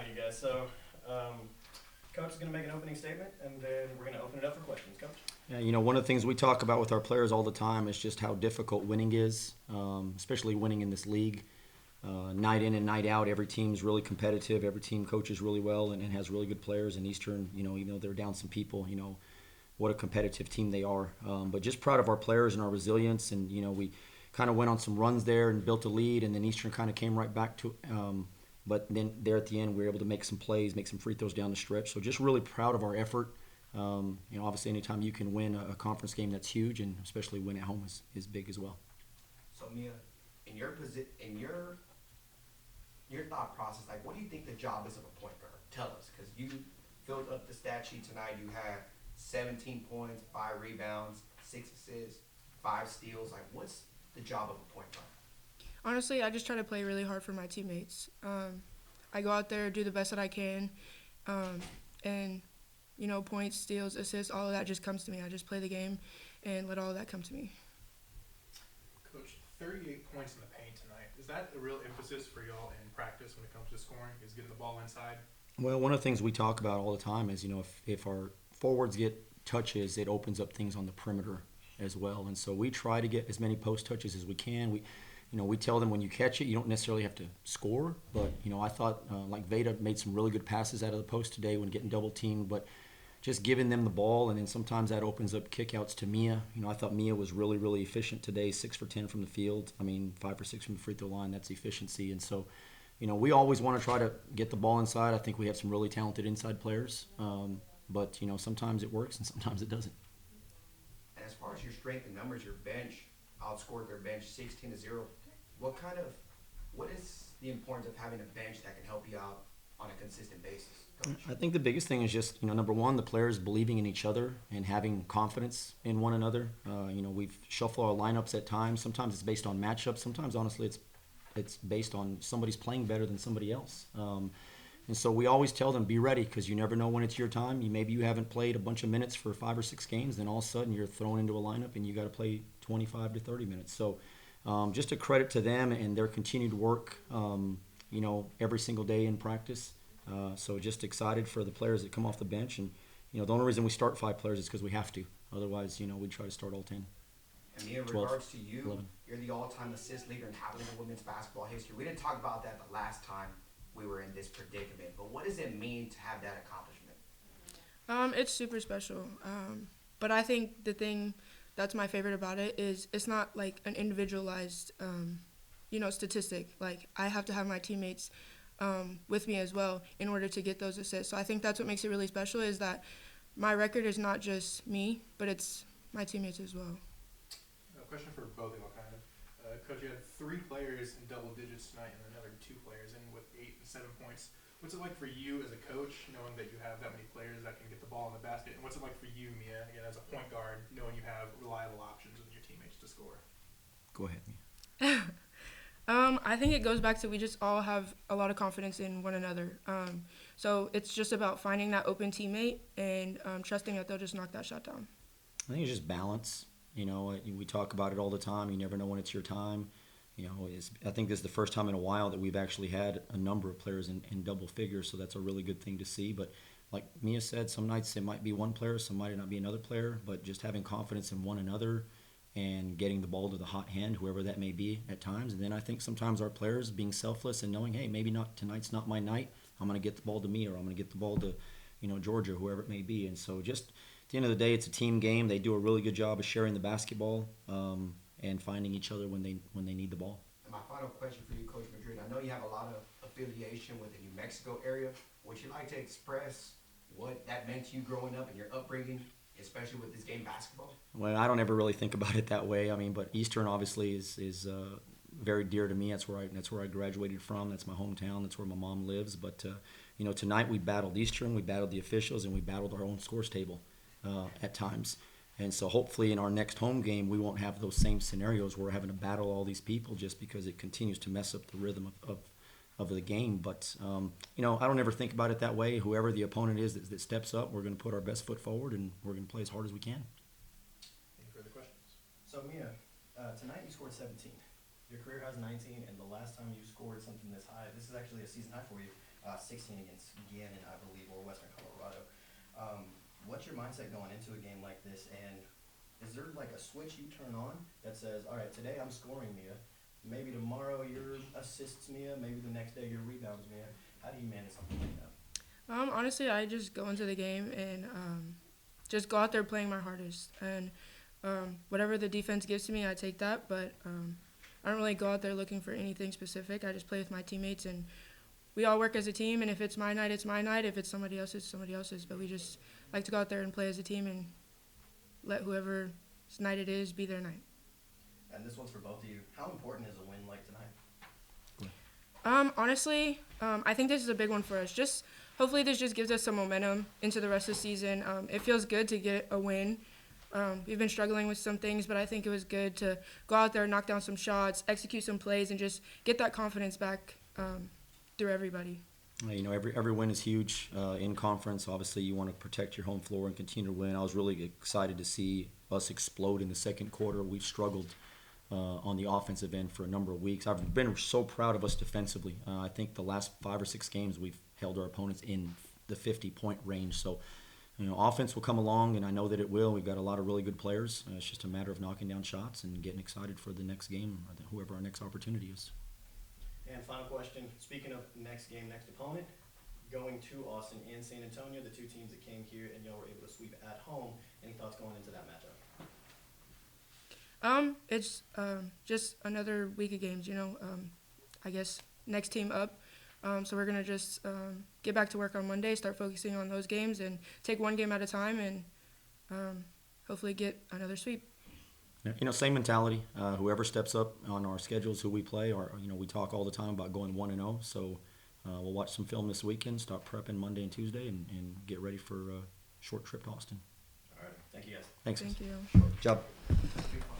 right, you guys. So, Coach is going to make an opening statement, and then we're going to open it up for questions. Coach? Yeah, one of the things we talk about with our players all the time is just how difficult winning is, especially winning in this league. Night in and night out, every team's really competitive. Every team coaches really well and has really good players. And Eastern, even though they're down some people, what a competitive team they are. But just proud of our players and our resilience. And, we kind of went on some runs there and built a lead, and then Eastern kind of came right back to but then there at the end, we were able to make some plays, make some free throws down the stretch. So just really proud of our effort. Obviously, anytime you can win a conference game, that's huge, and especially win at home is big as well. So Mia, in your thought process, like, what do you think the job is of a point guard? Tell us, because you filled up the stat sheet tonight. You had 17 points, 5 rebounds, 6 assists, 5 steals. Like, what's the job of a point guard? Honestly, I just try to play really hard for my teammates. I go out there, do the best that I can, and points, steals, assists, all of that just comes to me. I just play the game and let all of that come to me. Coach, 38 points in the paint tonight. Is that a real emphasis for y'all in practice when it comes to scoring, is getting the ball inside? Well, one of the things we talk about all the time is, if our forwards get touches, it opens up things on the perimeter as well. And so we try to get as many post touches as we can. We tell them when you catch it, you don't necessarily have to score. But, I thought like Veda made some really good passes out of the post today when getting double teamed. But just giving them the ball, and then sometimes that opens up kickouts to Mia. I thought Mia was really, really efficient today, 6 for 10 from the field. 5 for 6 from the free throw line. That's efficiency. And so, we always want to try to get the ball inside. I think we have some really talented inside players. But, sometimes it works and sometimes it doesn't. And as far as your strength and numbers, your bench outscored their bench 16-0. What is the importance of having a bench that can help you out on a consistent basis, Coach? I think the biggest thing is just, number one, the players believing in each other and having confidence in one another. We've shuffled our lineups at times. Sometimes it's based on matchups. Sometimes, honestly, it's based on somebody's playing better than somebody else. And so we always tell them, be ready, because you never know when it's your time. Maybe you haven't played a bunch of minutes for 5 or 6 games, then all of a sudden you're thrown into a lineup and you got to play 25 to 30 minutes. So just a credit to them and their continued work, every single day in practice. So just excited for the players that come off the bench. And, the only reason we start 5 players is because we have to. Otherwise, we try to start all 10. And in 12, regards to you, 11. You're the all-time assist leader in Happening in women's basketball history. We didn't talk about that the last time we were in this predicament, but what does it mean to have that accomplishment? It's super special. But I think the thing that's my favorite about it is it's not like an individualized, statistic. Like, I have to have my teammates with me as well in order to get those assists. So I think that's what makes it really special, is that my record is not just me, but it's my teammates as well. A question for both of y'all, kind of. Coach, you had 3 players in double digits tonight and another 2 players in with 8 and 7 points. What's it like for you as a coach, knowing that you have that many players that can get the ball in the basket? And what's it like for you, Mia, again, as a point guard, knowing you have reliable options with your teammates to score? Go ahead, Mia. I think it goes back to we just all have a lot of confidence in one another. So it's just about finding that open teammate and trusting that they'll just knock that shot down. I think it's just balance. We talk about it all the time. You never know when it's your time. I think this is the first time in a while that we've actually had a number of players in double figures, so that's a really good thing to see. But like Mia said, some nights it might be one player, some might not be another player, but just having confidence in one another and getting the ball to the hot hand, whoever that may be at times. And then I think sometimes our players being selfless and knowing, hey, maybe not tonight's not my night. I'm going to get the ball to Mia, or I'm going to get the ball to, Georgia, whoever it may be. And so just at the end of the day, it's a team game. They do a really good job of sharing the basketball and finding each other when they need the ball. And my final question for you, Coach Madrid, I know you have a lot of affiliation with the New Mexico area. Would you like to express what that meant to you growing up and your upbringing, especially with this game, basketball? Well, I don't ever really think about it that way. But Eastern obviously is very dear to me. That's where I graduated from. That's my hometown. That's where my mom lives. But tonight we battled Eastern, we battled the officials, and we battled our own scores table at times. And so hopefully in our next home game we won't have those same scenarios where we're having to battle all these people, just because it continues to mess up the rhythm of the game. But I don't ever think about it that way. Whoever the opponent is that steps up, we're going to put our best foot forward and we're going to play as hard as we can. Any further questions? So, Mia, tonight you scored 17. Your career has 19, and the last time you scored something this high, this is actually a season high for you. 16 against Gannon, I believe, or Western Colorado. What's your mindset going into a game like this, and is there like a switch you turn on that says, all right, today I'm scoring Mia, maybe tomorrow your assists Mia, maybe the next day your rebounds Mia? How do you manage something like that? Honestly, I just go into the game and just go out there playing my hardest. And whatever the defense gives to me, I take that. But I don't really go out there looking for anything specific. I just play with my teammates, and we all work as a team. And if it's my night, it's my night. If it's somebody else's, it's somebody else's. But we just like to go out there and play as a team and let whoever's night it is be their night. And this one's for both of you. How important is a win like tonight? Honestly, I think this is a big one for us. Just hopefully this just gives us some momentum into the rest of the season. It feels good to get a win. We've been struggling with some things, but I think it was good to go out there, knock down some shots, execute some plays, and just get that confidence back through everybody. You know, every win is huge in conference. Obviously, you want to protect your home floor and continue to win. I was really excited to see us explode in the second quarter. We've struggled on the offensive end for a number of weeks. I've been so proud of us defensively. I think the last 5 or 6 games we've held our opponents in the 50-point range. So, you know, offense will come along, and I know that it will. We've got a lot of really good players. It's just a matter of knocking down shots and getting excited for the next game or whoever our next opportunity is. And final question, speaking of next game, next opponent, going to Austin and San Antonio, the 2 teams that came here and y'all were able to sweep at home. Any thoughts going into that matchup? It's just another week of games, you know. I guess next team up. So we're going to just get back to work on Monday, start focusing on those games, and take one game at a time and hopefully get another sweep. You know, same mentality. Whoever steps up on our schedules, who we play, or you know, we talk all the time about going 1-0. So we'll watch some film this weekend, start prepping Monday and Tuesday, and get ready for a short trip to Austin. All right. Thank you, guys. Thanks. Thank you. Good job.